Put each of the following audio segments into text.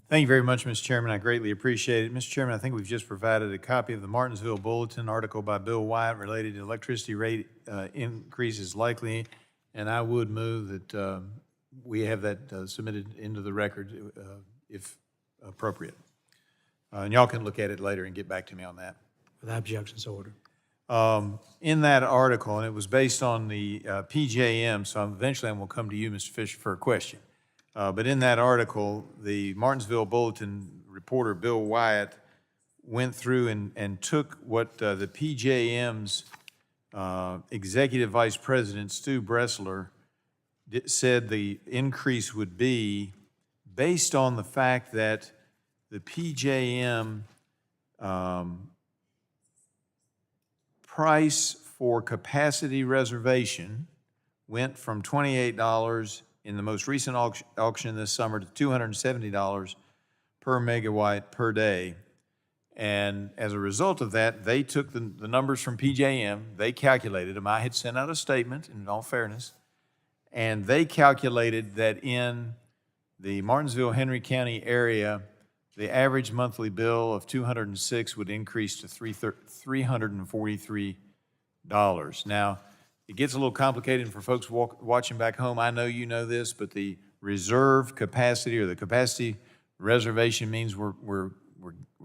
Thank you very much, Mr. Chairman. I greatly appreciate it. Mr. Chairman, I think we've just provided a copy of the Martinsville Bulletin article by Bill Wyatt related to electricity rate increases likely, and I would move that we have that submitted into the record if appropriate. And y'all can look at it later and get back to me on that. Without objection, so ordered. In that article, and it was based on the PJM, so eventually I'm going to come to you, Mr. Fisher, for a question. But in that article, the Martinsville Bulletin reporter, Bill Wyatt, went through and took what the PJM's Executive Vice President, Stu Bressler, said the increase would be based on the fact that the PJM price for capacity reservation went from $28 in the most recent auction this summer to $270 per megawatt per day. And as a result of that, they took the numbers from PJM, they calculated them. I had sent out a statement, in all fairness, and they calculated that in the Martinsville-Henry County area, the average monthly bill of $206 would increase to $343. Now, it gets a little complicated for folks watching back home. I know you know this, but the reserve capacity or the capacity reservation means we're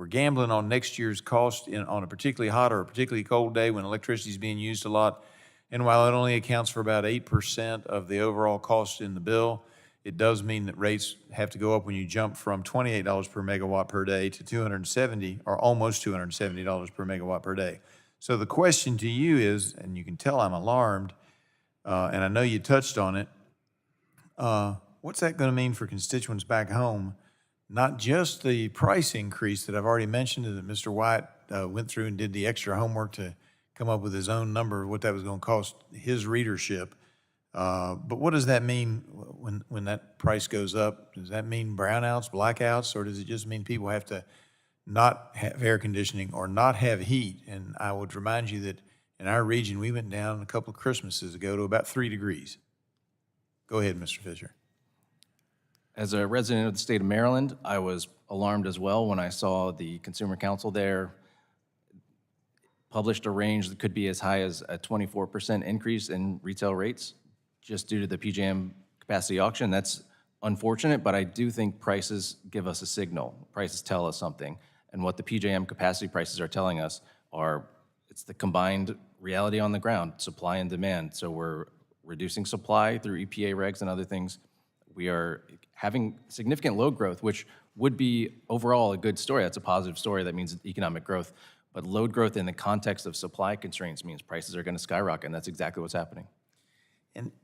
gambling on next year's cost on a particularly hot or a particularly cold day when electricity is being used a lot. And while it only accounts for about 8% of the overall cost in the bill, it does mean that rates have to go up when you jump from $28 per megawatt per day to $270 or almost $270 per megawatt per day. So the question to you is, and you can tell I'm alarmed, and I know you touched on it, what's that going to mean for constituents back home? Not just the price increase that I've already mentioned that Mr. White went through and did the extra homework to come up with his own number of what that was going to cost his readership. But what does that mean when that price goes up? Does that mean brownouts, blackouts, or does it just mean people have to not have air conditioning or not have heat? And I would remind you that in our region, we went down a couple of Christmases ago to about 3 degrees. Go ahead, Mr. Fisher. As a resident of the state of Maryland, I was alarmed as well when I saw the Consumer Council there published a range that could be as high as a 24% increase in retail rates just due to the PJM capacity auction. That's unfortunate, but I do think prices give us a signal. Prices tell us something. And what the PJM capacity prices are telling us are, it's the combined reality on the ground, supply and demand. So we're reducing supply through EPA regs and other things. We are having significant load growth, which would be overall a good story. That's a positive story. That means economic growth. But load growth in the context of supply constraints means prices are going to skyrocket, and that's exactly what's happening.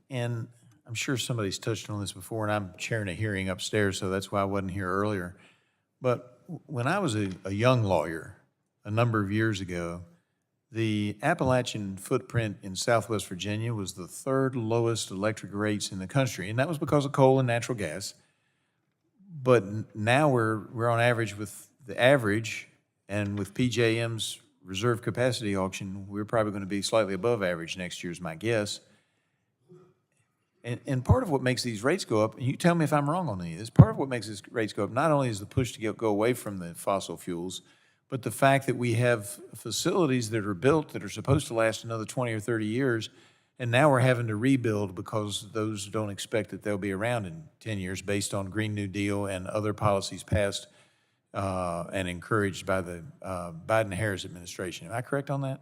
And I'm sure somebody's touched on this before, and I'm chairing a hearing upstairs, so that's why I wasn't here earlier. But when I was a young lawyer a number of years ago, the Appalachian footprint in Southwest Virginia was the third lowest electric rates in the country, and that was because of coal and natural gas. But now we're on average with the average, and with PJM's reserve capacity auction, we're probably going to be slightly above average next year is my guess. And part of what makes these rates go up, and you tell me if I'm wrong on this, part of what makes these rates go up not only is the push to go away from the fossil fuels, but the fact that we have facilities that are built that are supposed to last another 20 or 30 years, and now we're having to rebuild because those don't expect that they'll be around in 10 years based on Green New Deal and other policies passed and encouraged by the Biden-Harris administration. Am I correct on that?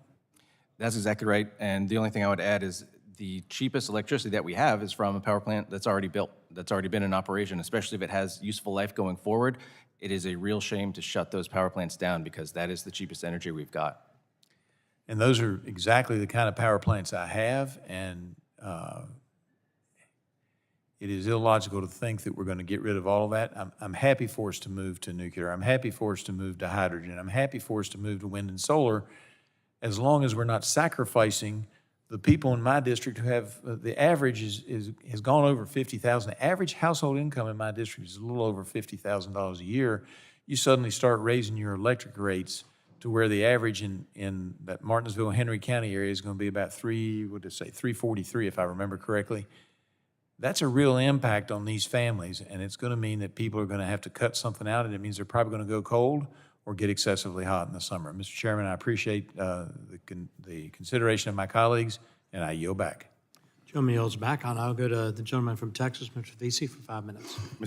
That's exactly right. And the only thing I would add is the cheapest electricity that we have is from a power plant that's already built, that's already been in operation, especially if it has useful life going forward. It is a real shame to shut those power plants down because that is the cheapest energy we've got. And those are exactly the kind of power plants I have, and it is illogical to think that we're going to get rid of all of that. I'm happy for us to move to nuclear. I'm happy for us to move to hydrogen. I'm happy for us to move to wind and solar, as long as we're not sacrificing the people in my district who have, the average has gone over $50,000. The average household income in my district is a little over $50,000 a year. You suddenly start raising your electric rates to where the average in that Martinsville, Henry County area is going to be about 343, if I remember correctly. that's a real impact on these families, and it's going to mean that people are going to have to cut something out, and it means they're probably going to go cold or get excessively hot in the summer. Mr. Chairman, I appreciate the consideration of my colleagues, and I yield back. Gentleman yields back. I'll now go to the gentleman from Texas, Mr. Vesey, for 5 minutes.